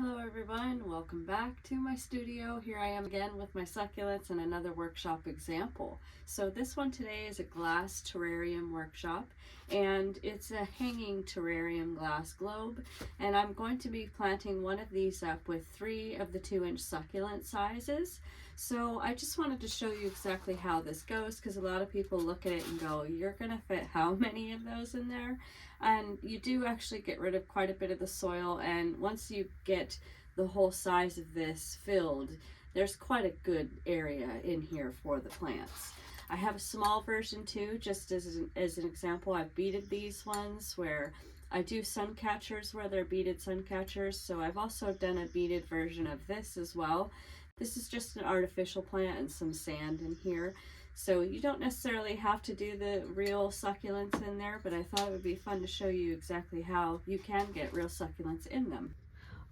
Hello everyone, welcome back to my studio. Here I am again with my succulents and another workshop example. So this one today is a glass terrarium workshop, and it's a hanging terrarium glass globe, and I'm going to be planting one of these up with 3 of the 2-inch succulent sizes. So I just wanted to show you exactly how this goes, because a lot of people look at it and go, you're gonna fit how many of those in there? And you do actually get rid of quite a bit of the soil, and once you get the whole size of this filled, there's quite a good area in here for the plants. I have a small version too, just as an example. I've beaded these ones where I do sun catchers where they're beaded sun catchers, so I've also done a beaded version of this as well. This is just an artificial plant and some sand in here. So you don't necessarily have to do the real succulents in there, but I thought it would be fun to show you exactly how you can get real succulents in them.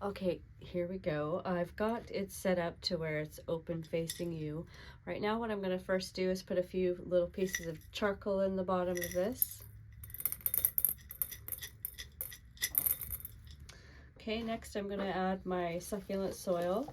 Okay, here we go. I've got it set up to where it's open facing you. Right now what I'm going to first do is put a few little pieces of charcoal in the bottom of this. Okay, next I'm going to add my succulent soil.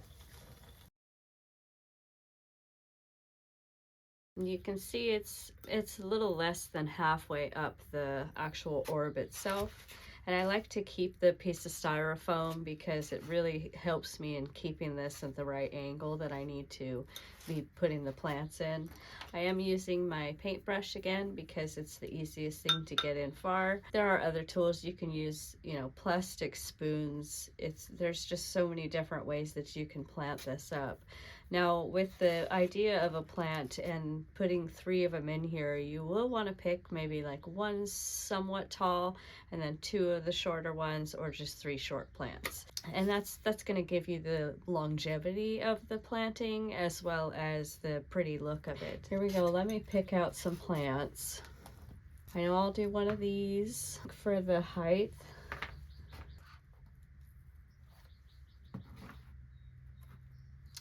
You can see it's a little less than halfway up the actual orb itself, and I like to keep the piece of styrofoam because it really helps me in keeping this at the right angle that I need to be putting the plants in. I am using my paintbrush again because it's the easiest thing to get in far. There are other tools you can use, you know, plastic spoons. There's just so many different ways that you can plant this up. Now, with the idea of a plant and putting 3 of them in here, you will want to pick maybe like 1 somewhat tall and then 2 of the shorter ones, or just 3 short plants. And that's going to give you the longevity of the planting as well as the pretty look of it. Here we go. Let me pick out some plants. I know I'll do one of these for the height.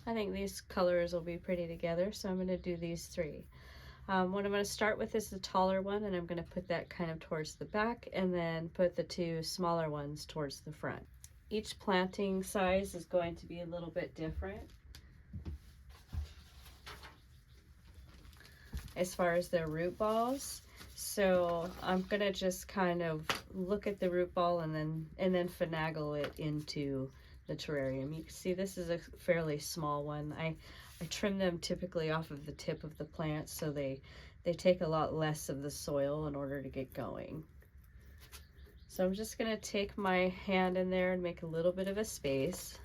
I think these colors will be pretty together, so I'm going to do these 3. What I'm going to start with is the taller one, and I'm going to put that kind of towards the back, and then put the 2 smaller ones towards the front. Each planting size is going to be a little bit different as far as their root balls. So I'm going to just kind of look at the root ball and then finagle it into the terrarium. You can see this is a fairly small one. I trim them typically off of the tip of the plant, so they take a lot less of the soil in order to get going. So I'm just going to take my hand in there and make a little bit of a space,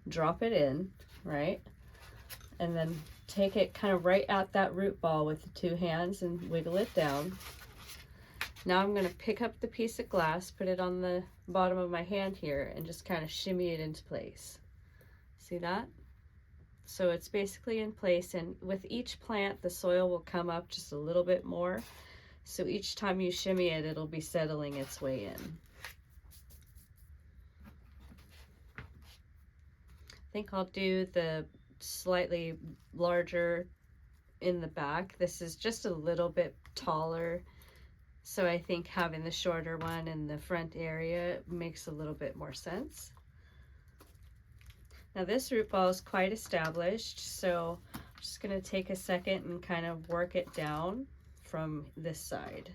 drop it in, right? And then take it kind of right at that root ball with the 2 hands and wiggle it down. Now I'm going to pick up the piece of glass, put it on the bottom of my hand here, and just kind of shimmy it into place. See that? So it's basically in place, and with each plant the soil will come up just a little bit more. So each time you shimmy it, it'll be settling its way in. I think I'll do the slightly larger in the back. This is just a little bit taller, so I think having the shorter one in the front area makes a little bit more sense. Now this root ball is quite established, so I'm just going to take a second and kind of work it down from this side.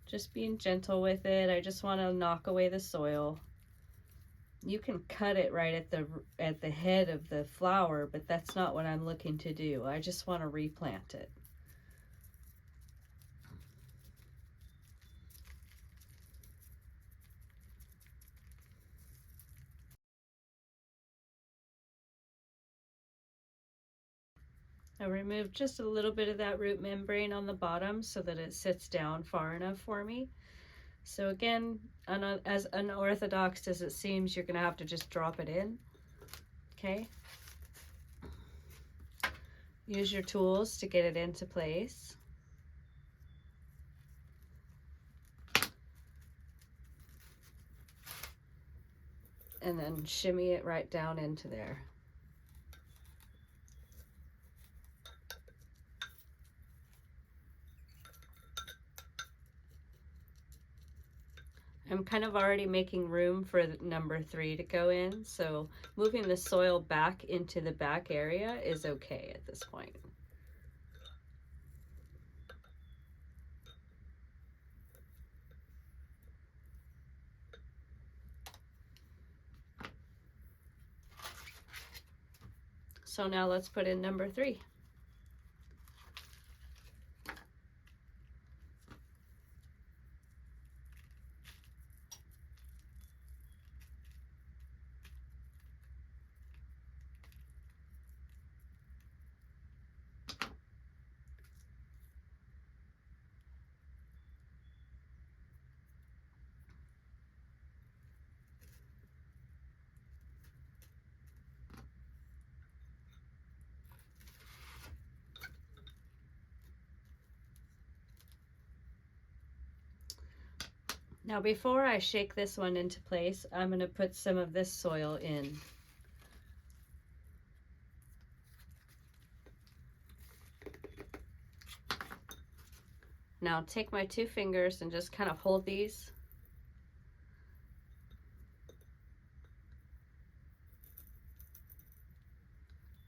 Just being gentle with it. I just want to knock away the soil. You can cut it right at the head of the flower, but that's not what I'm looking to do. I just want to replant it. I removed just a little bit of that root membrane on the bottom so that it sits down far enough for me. So again, as unorthodox as it seems, you're going to have to just drop it in. Okay. Use your tools to get it into place. And then shimmy it right down into there. I'm kind of already making room for number 3 to go in, so moving the soil back into the back area is okay at this point. So now let's put in number 3. Now before I shake this one into place, I'm going to put some of this soil in. Now take my 2 fingers and just kind of hold these.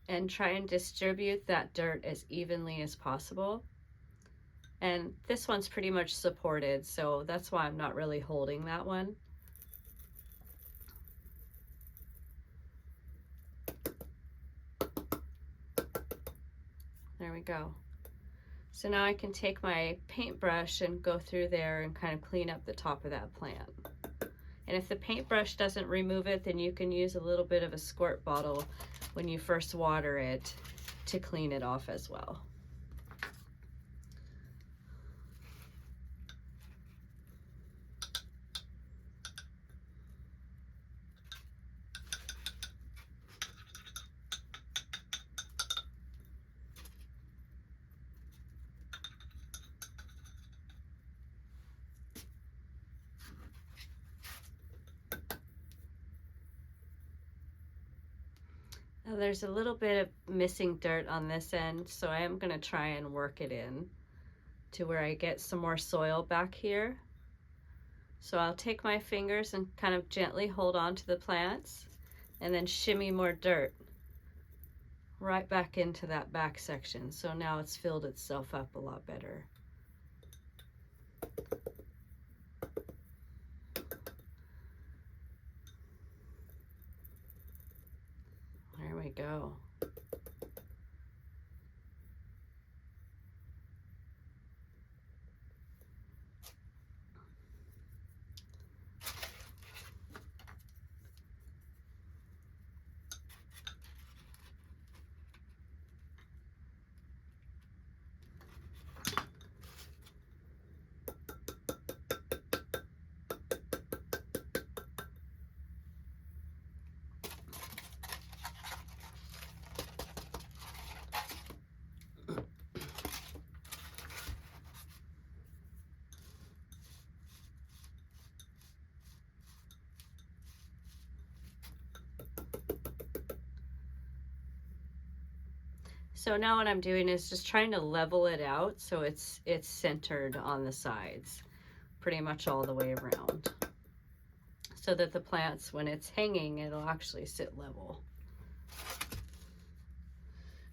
And try and distribute that dirt as evenly as possible. And this one's pretty much supported, so that's why I'm not really holding that one. There we go. So now I can take my paintbrush and go through there and kind of clean up the top of that plant. And if the paintbrush doesn't remove it, then you can use a little bit of a squirt bottle when you first water it to clean it off as well. Now there's a little bit of missing dirt on this end, so I am going to try and work it in to where I get some more soil back here. So I'll take my fingers and kind of gently hold on to the plants and then shimmy more dirt right back into that back section. So now it's filled itself up a lot better. There we go. So now what I'm doing is just trying to level it out so it's centered on the sides, pretty much all the way around, so that the plants, when it's hanging, it'll actually sit level.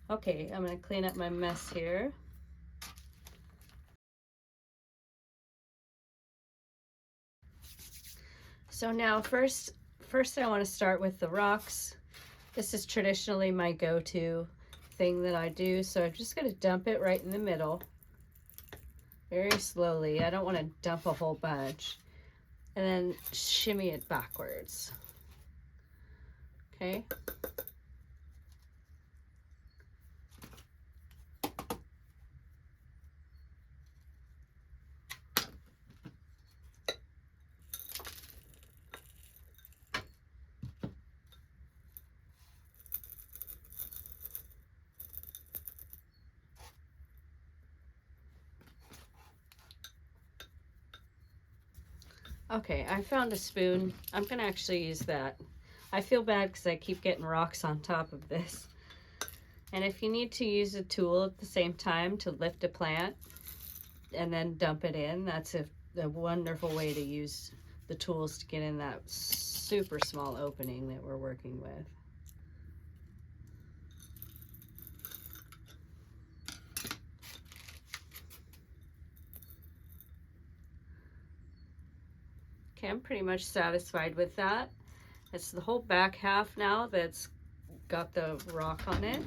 Okay, I'm going to clean up my mess here. So now first I want to start with the rocks. This is traditionally my go-to thing that I do, so I'm just going to dump it right in the middle very slowly. I don't want to dump a whole bunch, and then shimmy it backwards. Okay. Okay, I found a spoon. I'm gonna actually use that. I feel bad because I keep getting rocks on top of this. And if you need to use a tool at the same time to lift a plant and then dump it in, that's a wonderful way to use the tools to get in that super small opening that we're working with. Okay, I'm pretty much satisfied with that. It's the whole back half now that's got the rock on it.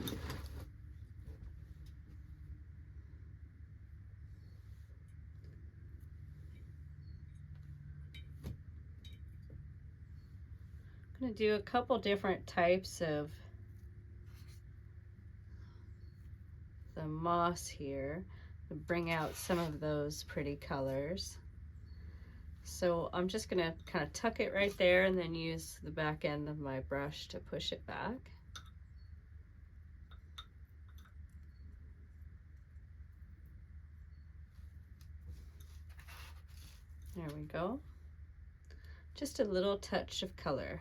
I'm going to do a couple different types of the moss here to bring out some of those pretty colors. So I'm just going to kind of tuck it right there and then use the back end of my brush to push it back. There we go. Just a little touch of color.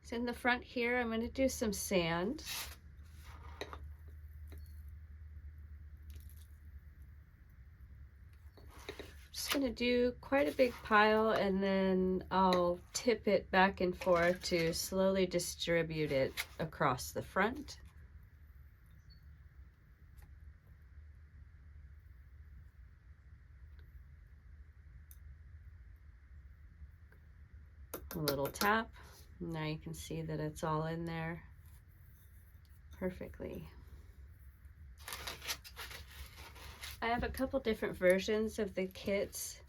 So in the front here, I'm going to do some sand. Just going to do quite a big pile, and then I'll tip it back and forth to slowly distribute it across the front. A little tap. Now you can see that it's all in there perfectly. I have a couple different versions of the kits,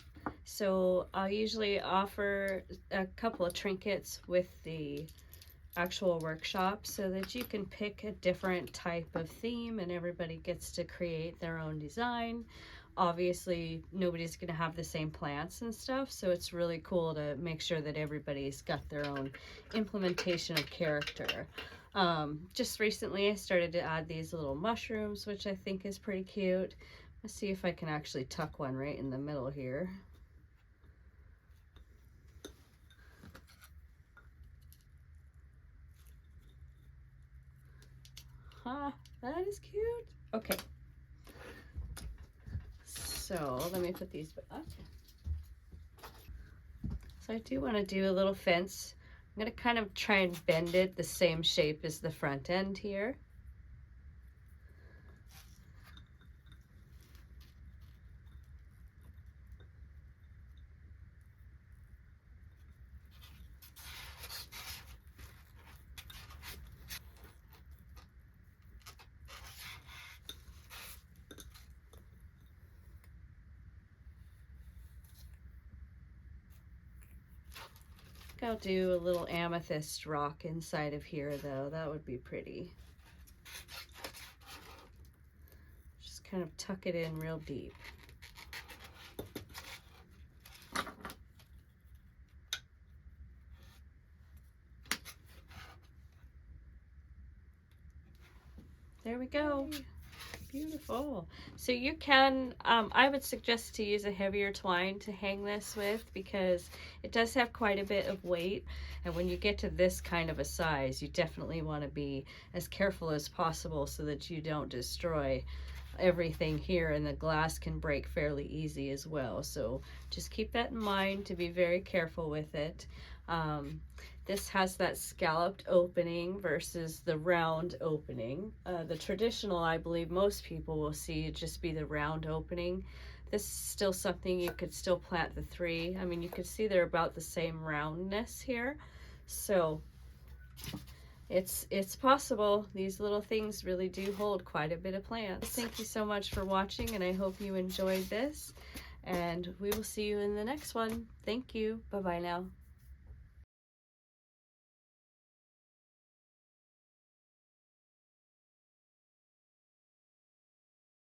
so I'll usually offer a couple of trinkets with the actual workshop so that you can pick a different type of theme and everybody gets to create their own design. Obviously nobody's going to have the same plants and stuff, so it's really cool to make sure that everybody's got their own implementation of character. Just recently I started to add these little mushrooms, which I think is pretty cute. Let's see if I can actually tuck one right in the middle here. That is cute. Okay. So let me put these back. So I do want to do a little fence. I'm going to kind of try and bend it the same shape as the front end here. I'll do a little amethyst rock inside of here though. That would be pretty. Just kind of tuck it in real deep. There we go. Beautiful. So you can, I would suggest to use a heavier twine to hang this with because it does have quite a bit of weight, and when you get to this kind of a size you definitely want to be as careful as possible so that you don't destroy everything here, and the glass can break fairly easy as well, so just keep that in mind to be very careful with it. This has that scalloped opening versus the round opening. The traditional, I believe most people will see just be the round opening. This is still something you could still plant the three. I mean, you can see they're about the same roundness here. So it's possible. These little things really do hold quite a bit of plants. Thank you so much for watching, and I hope you enjoyed this. And we will see you in the next one. Thank you. Bye-bye now.